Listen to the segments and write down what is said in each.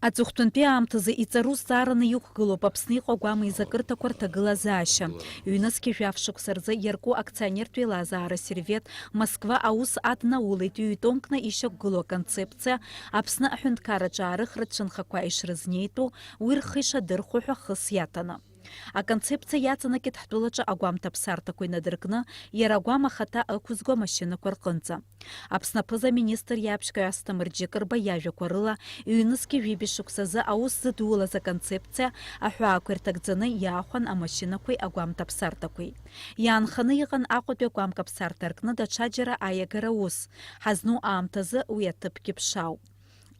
Аҵыхәтәантәи аамҭазы иҵару зҵаараны иқәгылоуп Аԥсны иҟагәама изакырҭақәа рҭагылазаашьа. Ҩнызқьи жәаф-шықәса рзы иарку акционертә еилазаара сервет Москва аус аднаулеит ҩ-тонкны ишьақәгылоу аконцепциа Аԥсны аҳәынҭқарраҿы аарыхратә цәынхақәа ишрызнеитәу уи рхы ишадырхәо ҳәа хыс иаҭаны. Аконцепциа иаҵанакит ҳтәылаҿы агәамҭа ԥсарҭақәа инадыркны иара агәам ахаҭа ықәызго амашьынақәа рҟынӡа. Аԥсны аԥыза-министр иаԥшьгаҩ Асҭамыр Џьыкырба иажәақәа рыла ҩнызқьи жәибаҩ шықәсазы аус зыдулаз аконцепциа аҳәаақәа ирҭагӡаны иаахәан амашьынақәеи агәамҭа ԥсарҭақәеи. Иаанханы иҟан Аҟәатәи агәамка ԥсарҭа рҟны даҽаџьара аиагара ус, ҳазну аамҭазы уи аҭыԥгьы ԥшаауп.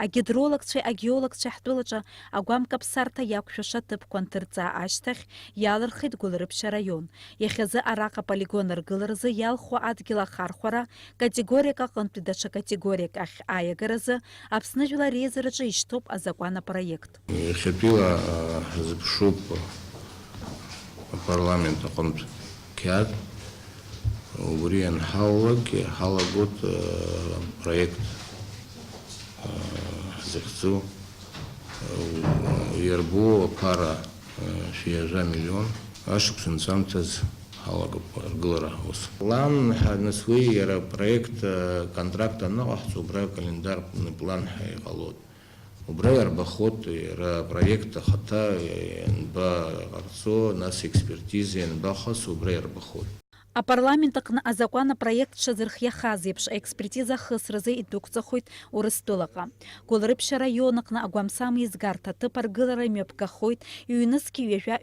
Агидролагцәеи агеологцәеи ҳтәылаҿы агәамка ԥсарҭа иақәшәаша ҭыԥқәа анҭырҵаа ашьҭахь иалырхит Гәылрыԥшьа араион. Иахьазы араҟа полигон аргыларазы иалхуа адгьыл ахархәара категориак аҟынтәи даҽа категориак ахь аиагаразы Аԥсны жәлар реизараҿы ишьҭоуп азакәан апроект. Иахьатәиала зыԥшуп апарламент аҟынтә қьаад убри анҳалалак проект захцу иарбу пара шәиажәа миллион ашықәсанҵамҭаз ҳалагоуп аргылара ус. План ҳанысуи иара проект контракт аныҟаҳҵо убра календарный план ҳаиҟалоит. Убра иарбахот иара проект ахаҭа ианбаҟарҵо, нас експертиза ианбахаз убра иарбахот. Апарламент аҟны азакәан апроект дшазырхиахаз еиԥш аекспертиза ахысразы идәықәҵахоит Урыстәылаҟа. Гәылрыԥшьа араион аҟны агәамсам еизгарҭа аҭыԥ аргылара имҩаԥгахоит ҩнызқьи ҩажәа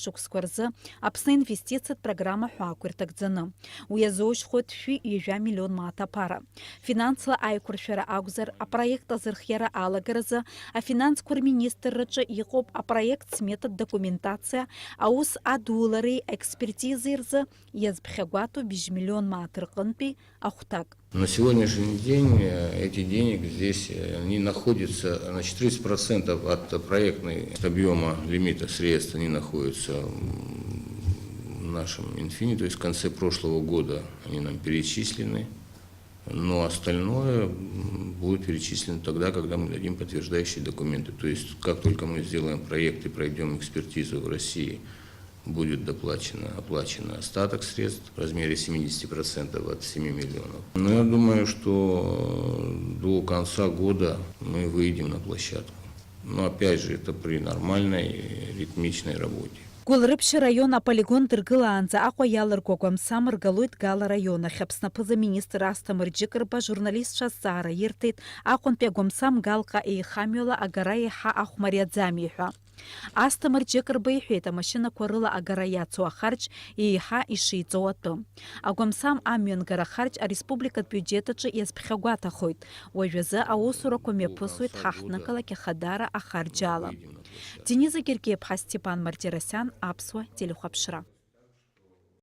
шықәсқәа рзы Аԥсны инвестициатә программа ҳәаақәа ирҭагӡаны. Уи азоужьхоит шәи-ҩажәа миллион мааҭ аԥара. Финансла аиқәыршәара акәзар, апроект азырхиара алагаразы афинансқәа рминистрраҿы иҟоуп апроект сметатә документациа аус адуулареи аекспертизеи рзы иазԥхьагәатәу бжь-миллион мааҭ рҟынтәи ахәҭак. На сегодняшний день эти деньги здесь они находятся, значит, 30% от проектной объема лимита средств они находятся в нашем Минфине, то есть в конце прошлого года они нам перечислены, но остальное будет перечислено тогда, когда мы дадим подтверждающие документы. То есть как только мы сделаем проект и пройдем экспертизу в России, будет оплачено остаток средств в размере 70% от 7 миллионов. Но я думаю, что до конца года мы выйдем на площадку. Но опять же, это при нормальной ритмичной работе. Гәылрыԥшьа араион аполигон дыргылаанӡа Аҟәа иалырго агәамсам ргалоит Гала араион ахь. Аԥсны аԥыза-министр Асҭамыр Џьыкырба журналистцәа азҵаара ирҭеит Аҟәантәи агәамсам Галҟа еихамҩала агара еиҳа ахәмариаӡами ҳәа. Асҭамыр Џьыкырба иҳәеит, амашьынақәа рыла агара иацу ахарџь еиҳа ишиҵоу атәы. Агәамсам амҩангара ахарџь ареспубликатә биуџьет аҿы иазԥхьагәаҭахоит. Уажәазы аусурақәа мҩаԥысуеит ҳаҳҭнықалақь ахадара ахарџь ала. Дениза Гергиев-ԥҳа, Степан Мартиросян, Аԥсуа телехәаԥшра.